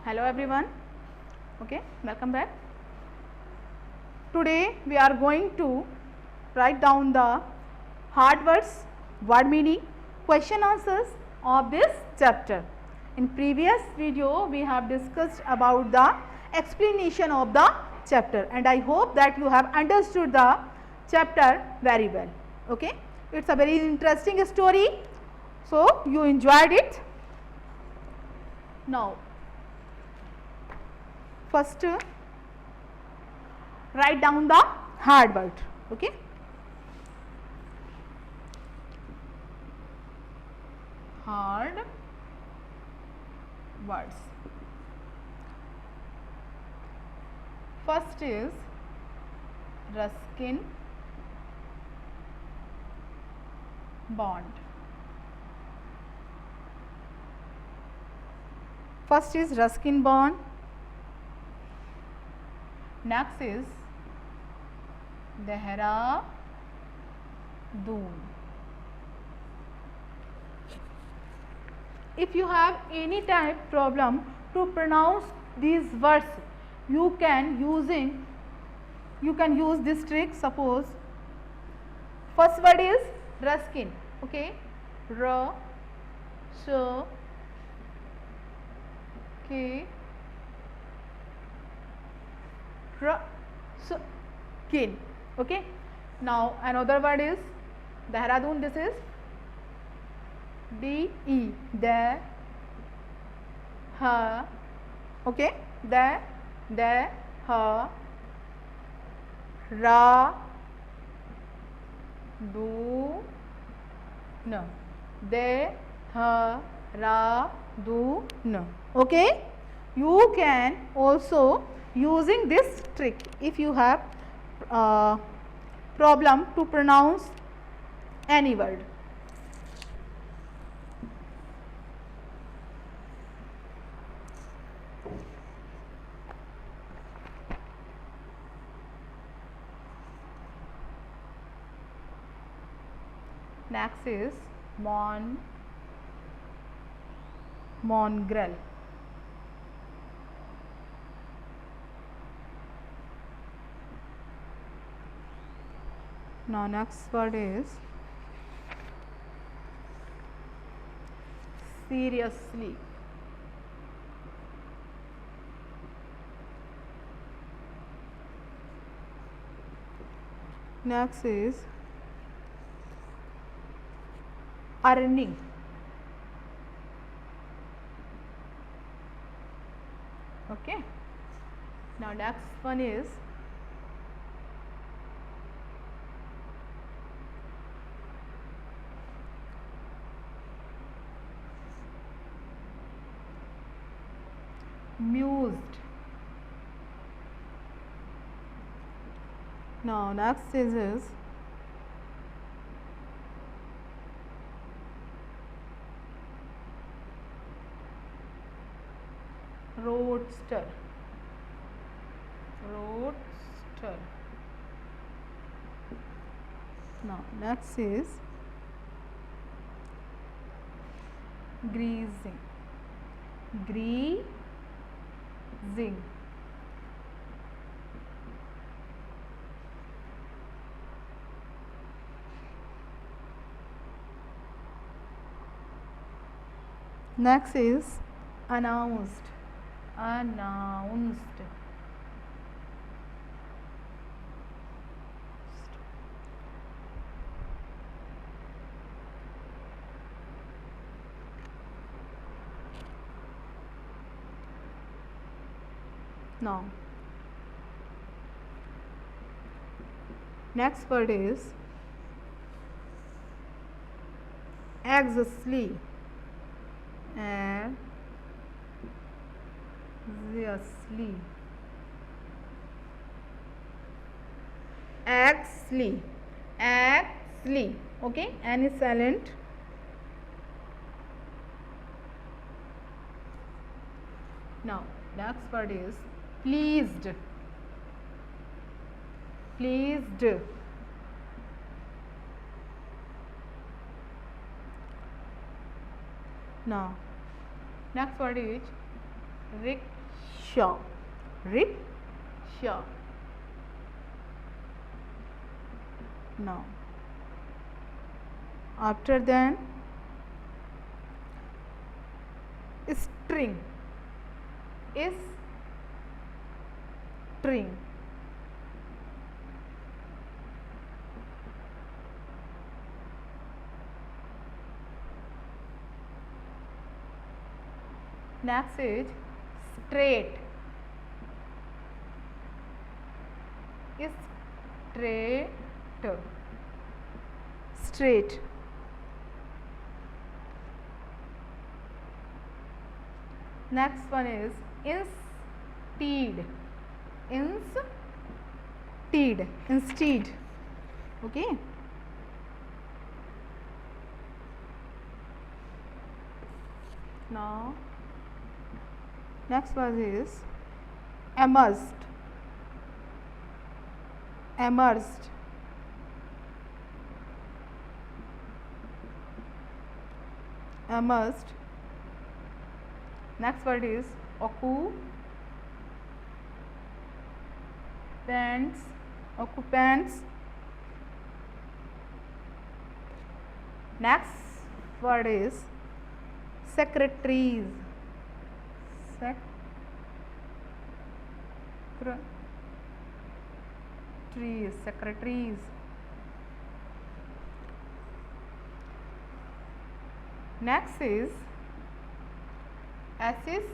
Hello everyone. Okay, welcome back. Today we are going to write down the hard words, word meaning, question answers of this chapter. In previous video we have discussed about the explanation of the chapter, and I hope that you have understood the chapter very well. Okay, it's a very interesting story, so you enjoyed it. Now first write down the hard word. Okay, hard words. First is Ruskin bond. First is Ruskin bond. Next is Dehradun. If you have any type problem to pronounce these words, you can use this trick. Suppose first word is Ruskin. Okay, R S K Ruskin. Okay, now another word is Dehradun. This is DE, the ha. Okay, the ha ra do n, de ha ra do n. Okay, you can also using this trick if you have problem to pronounce any word. Next is mongrel. Now next word is seriously. Next is earning. Okay, now next one is mused. Now next is roadster. Now next is greasing. Next is announced. Now next word is anxiously. Actually. Okay, N is silent. Now next word is pleased. Now next word is rickshaw, rickshaw. Now after then string, is string. Next is straight, is straight, straight. Next one is instead, instead, instead. Okay. Now next one is immersed, immersed. Immersed. Next word is occupants, occupants. Next word is secretaries, secretaries, secretaries. Next is assistants,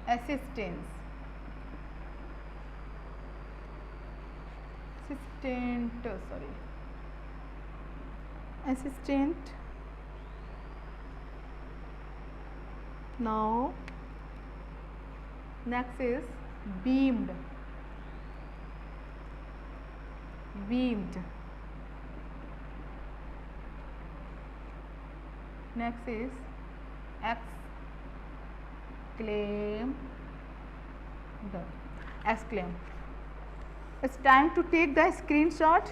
assistants, assistant. Now next is beamed, beamed. Next is exclaimed, exclaim. It's time to take the screenshot.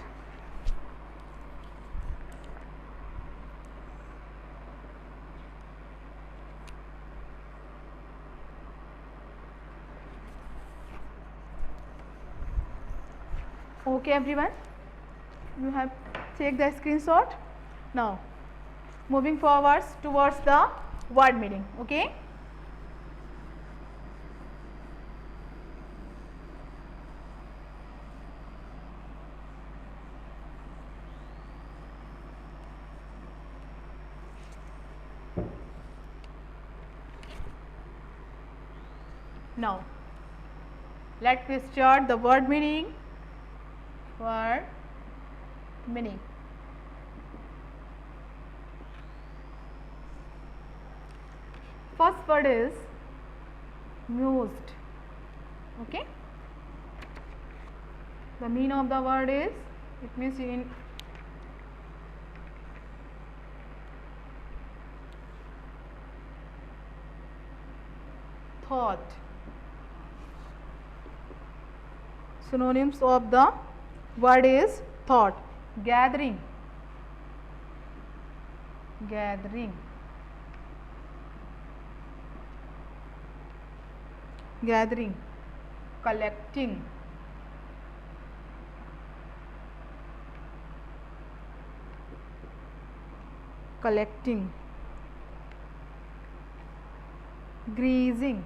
Okay everyone, you have take the screenshot. Now moving forwards towards the word meaning. Okay. Now let me start the word meaning. Word meaning. First word is mused. Okay. The meaning of the word is, it means in thought. Synonyms of the word is thought. Gathering, gathering, gathering. Collecting, collecting. Greasing,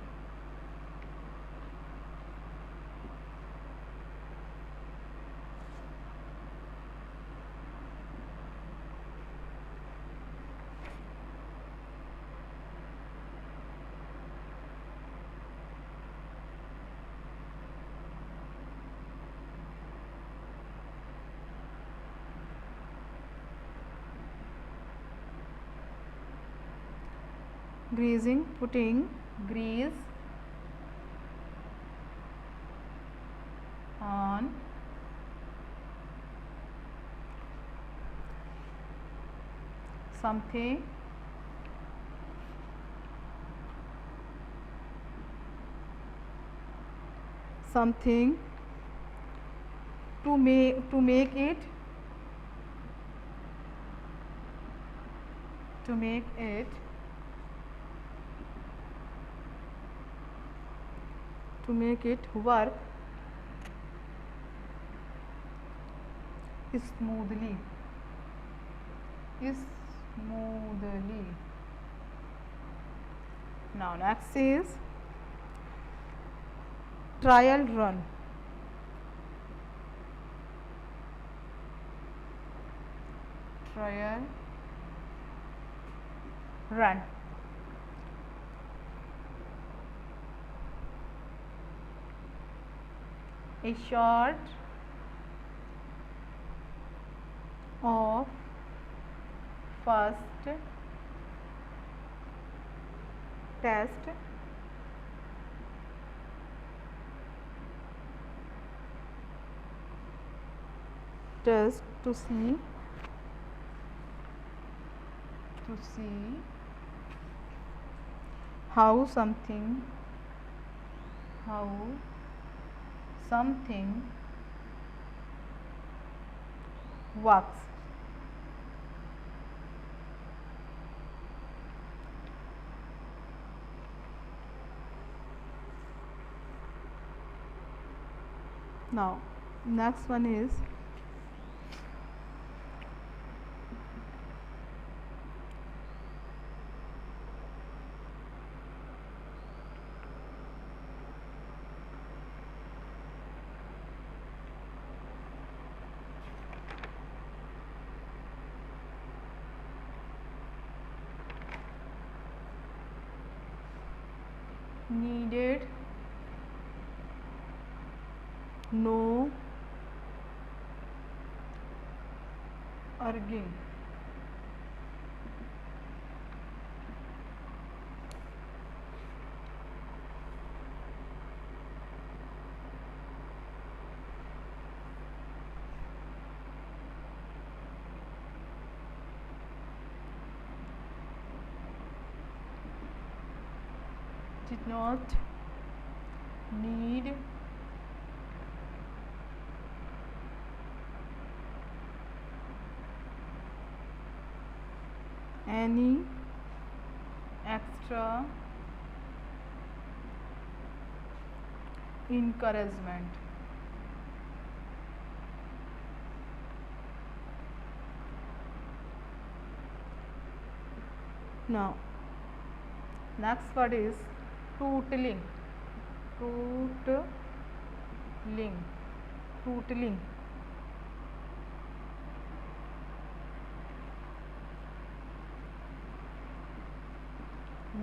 greasing, putting grease on something, something, to make to make it work smoothly. Now next is trial run. A short of first test to see how something works. Now next one is needed no arguing. Did not need any extra encouragement. Now next word is tootling.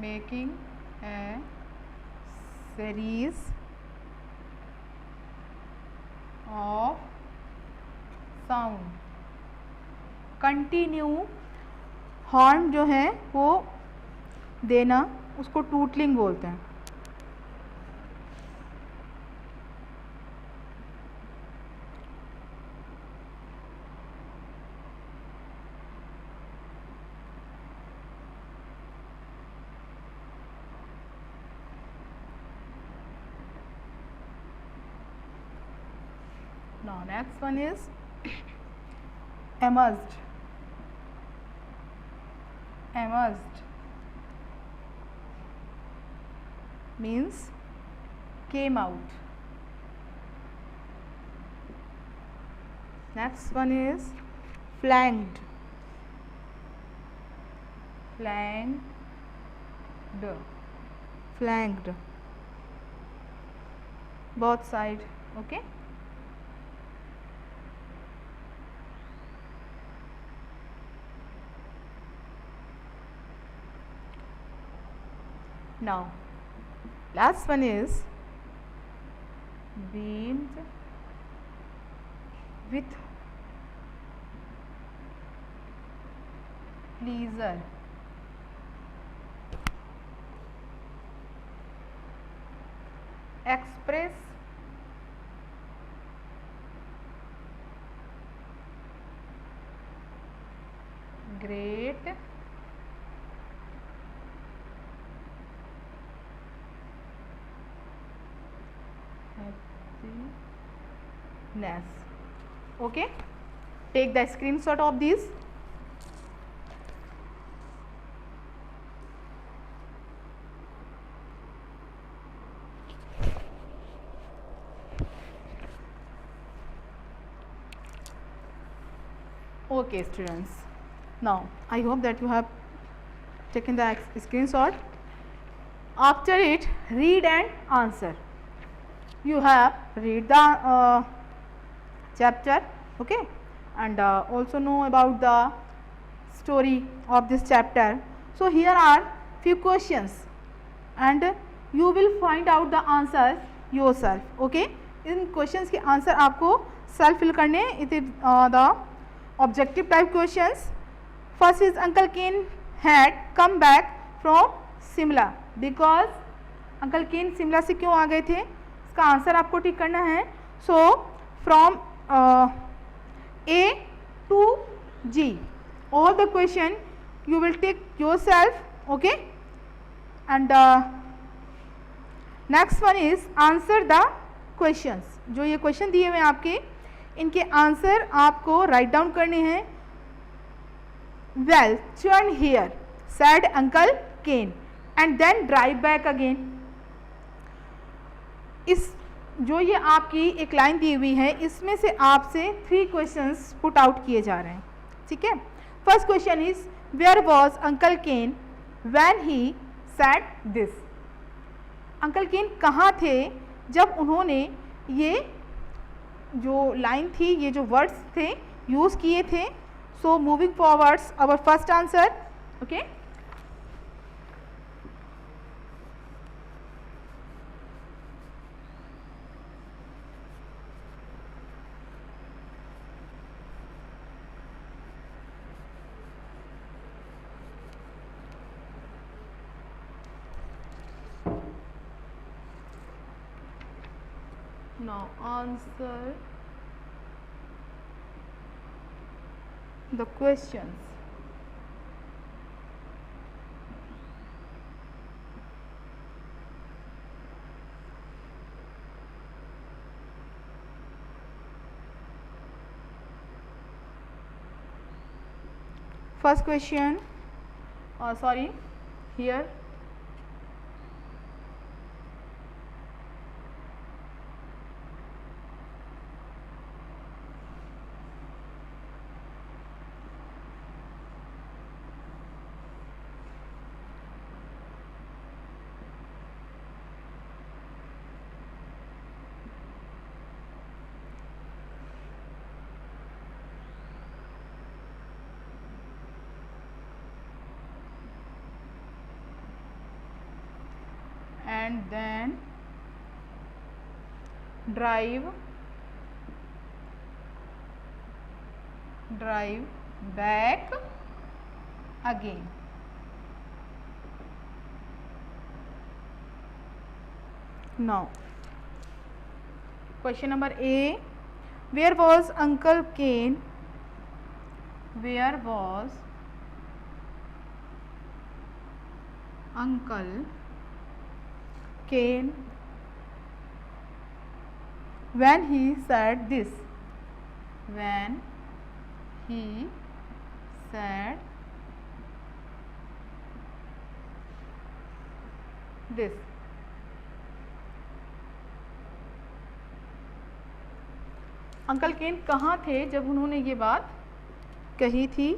Making a series of sound. Continue horn जो है वो देना, उसको टूटलिंग बोलते हैं. Now next one is emerged. Means came out. Next one is flanked. Both side. Okay. Now last one is beamed with pleasure. Express great happiness. Okay, take the screenshot of these. Okay, students. Now, I hope that you have taken the screenshot. After it, read and answer. You have read the chapter, okay, and also know about the story of this chapter. So here are few questions, and you will find out the answers yourself. Okay, in questions के answer आपको self fill करने. It is the objective type questions. First is Uncle Cain had come back from Simla because Uncle Cain Shimla से क्यों आ गए थे, इसका answer आपको टिक करना है. So from A to G, all the question you will take yourself. Okay, and next one is answer the questions. जो ये क्वेश्चन दिए हुए हैं आपके, इनके आंसर आपको राइट डाउन करने हैं. Well, turn here, said Uncle Cain, and then drive back again. इस जो ये आपकी एक लाइन दी हुई है, इसमें से आपसे 3 क्वेश्चंस पुट आउट किए जा रहे हैं. ठीक है. First question is where was uncle Ken when he said this. Uncle Ken कहाँ थे जब उन्होंने ये जो लाइन थी, ये जो वर्ड्स थे यूज़ किए थे. So moving forwards our first answer. Okay, now answer the questions. First question, sorry, here and then drive back again. Now question number A, where was Uncle Cain, where was Uncle Cain when he said this, when he said this. Uncle Ken कहाँ थे जब उन्होंने ये बात कही थी.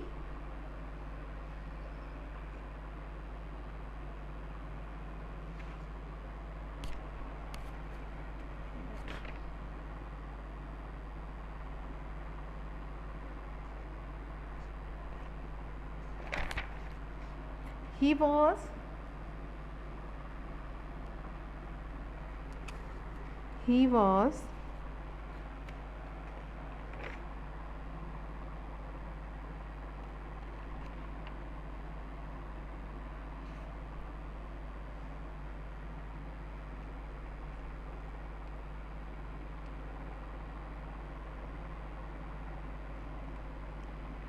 He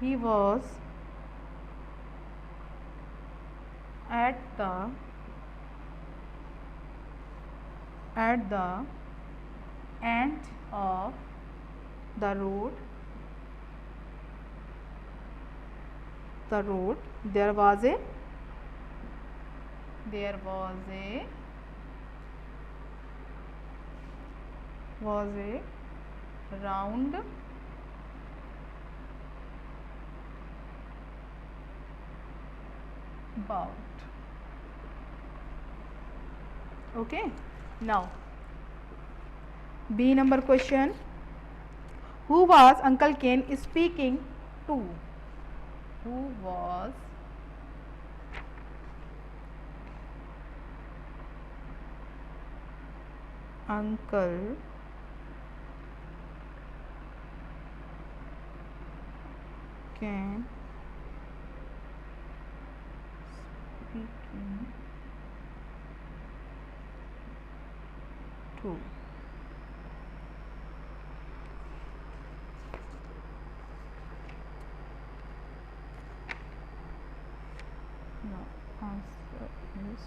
was at the end of the road. There was a round about. Okay, now B number question. Who was Uncle Ken speaking to? Who was Uncle Ken speaking to? No, answer is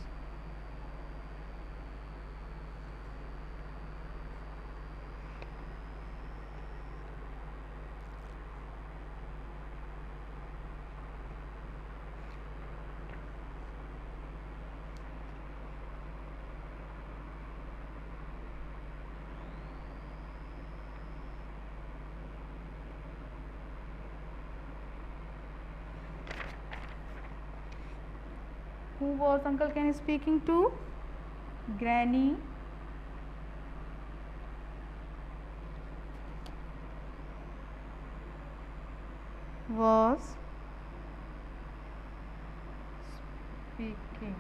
who was Uncle Ken speaking to? Granny was speaking.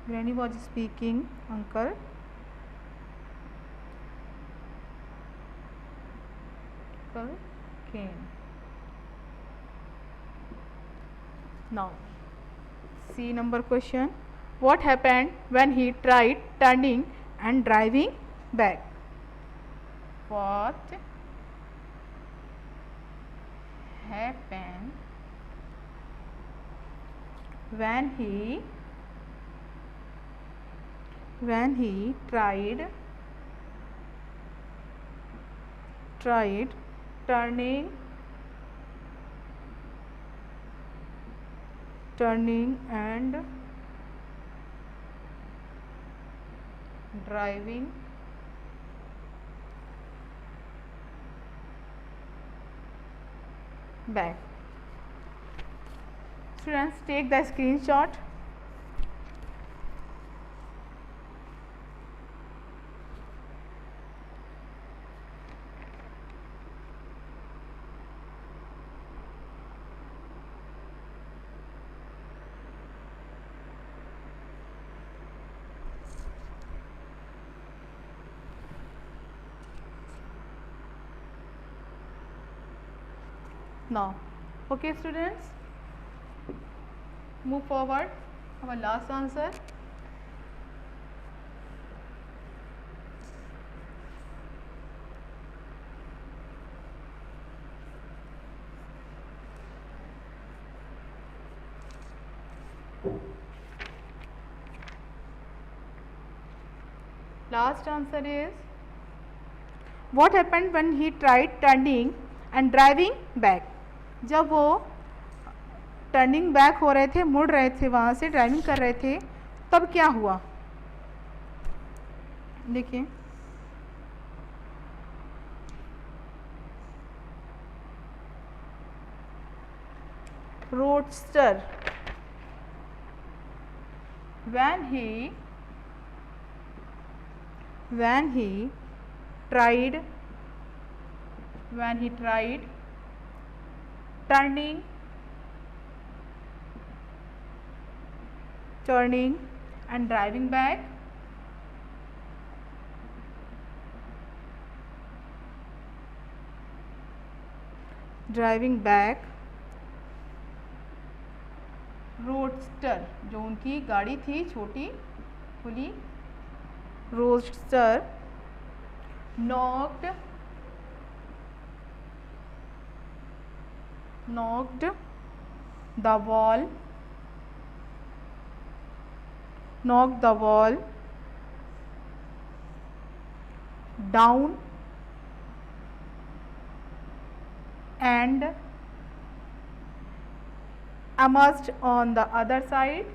Granny was speaking Uncle Ken. Now, C number question. What happened when he tried turning and driving back? What happened when he tried turning and driving back? Students, take the screenshot. Now, okay students, move forward. Our last answer. Last answer is, what happened when he tried turning and driving back? जब वो turning back हो रहे थे, मुड़ रहे थे, वहाँ से ड्राइविंग कर रहे थे, तब क्या हुआ? देखिए, roadster, when he tried turning and driving back, roadster, जो उनकी गाड़ी थी छोटी खुली, roadster knocked the wall down and emerged on the other side,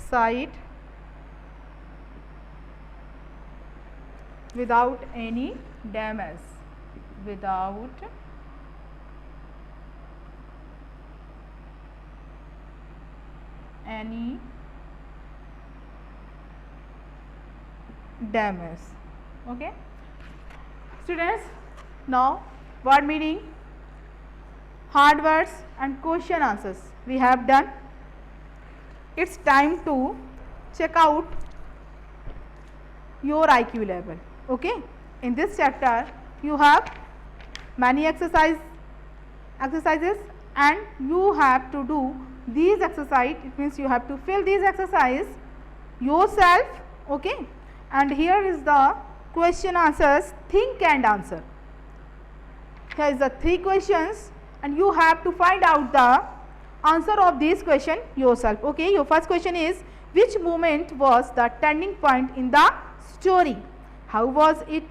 site without any damage, without any damage. Okay students, now word meaning, hard words and question answers we have done. It's time to check out your IQ level. Okay, in this chapter you have many exercises and you have to do these exercise. It means you have to fill these exercise yourself. Okay, and here is the question answers, think and answer. Here is the 3 questions and you have to find out the answer of this question yourself. Okay, your first question is, which moment was the turning point in the story? How was it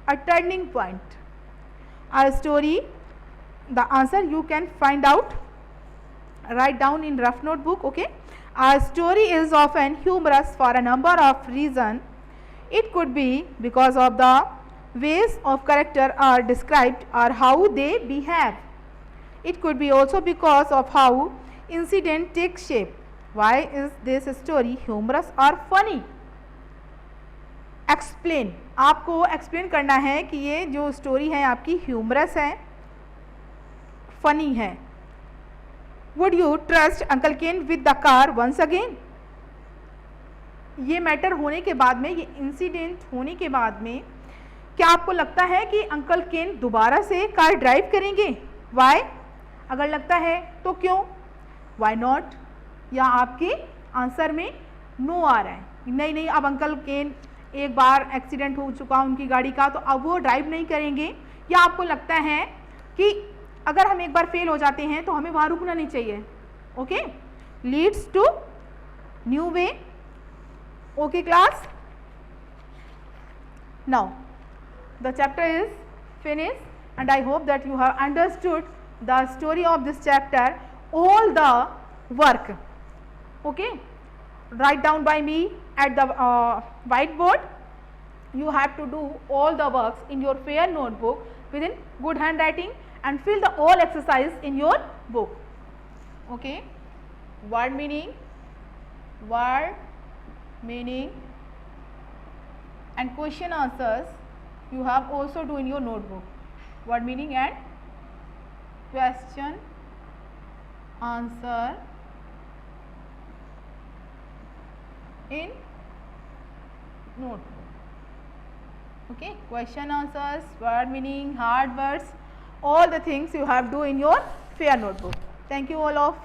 a turning point? A story, the answer you can find out, write down in rough notebook. Okay, a story is often humorous for a number of reasons. It could be because of the ways of character are described or how they behave. It could be also because of how incident takes shape. Why is this story humorous or funny? Explain, आपको explain करना है कि ये जो story है आपकी humerus है, funny है. Would you trust Uncle Ken with the car once again? ये मैटर होने के बाद में, ये इंसिडेंट होने के बाद में क्या आपको लगता है कि अंकल केन दोबारा से कार ड्राइव करेंगे? वाई? अगर लगता है तो क्यों? Why not? या आपके आंसर में नो आ रहा है, नहीं नहीं अब अंकल केन एक बार एक्सीडेंट हो चुका उनकी गाड़ी का तो अब वो ड्राइव नहीं करेंगे. या आपको लगता है कि अगर हम एक बार फेल हो जाते हैं तो हमें वहाँ रुकना नहीं चाहिए. Okay, leads to new way. Okay class, now the chapter is finished and I hope that you have understood the story of this chapter, all the work. Okay, write down by me at the whiteboard. You have to do all the works in your fair notebook within good handwriting and fill the all exercise in your book. Okay, word meaning and question answers you have also do in your notebook. Word meaning and question answer in notebook. Okay, question answers, word meaning, hard words, all the things you have do in your fair notebook. Thank you all of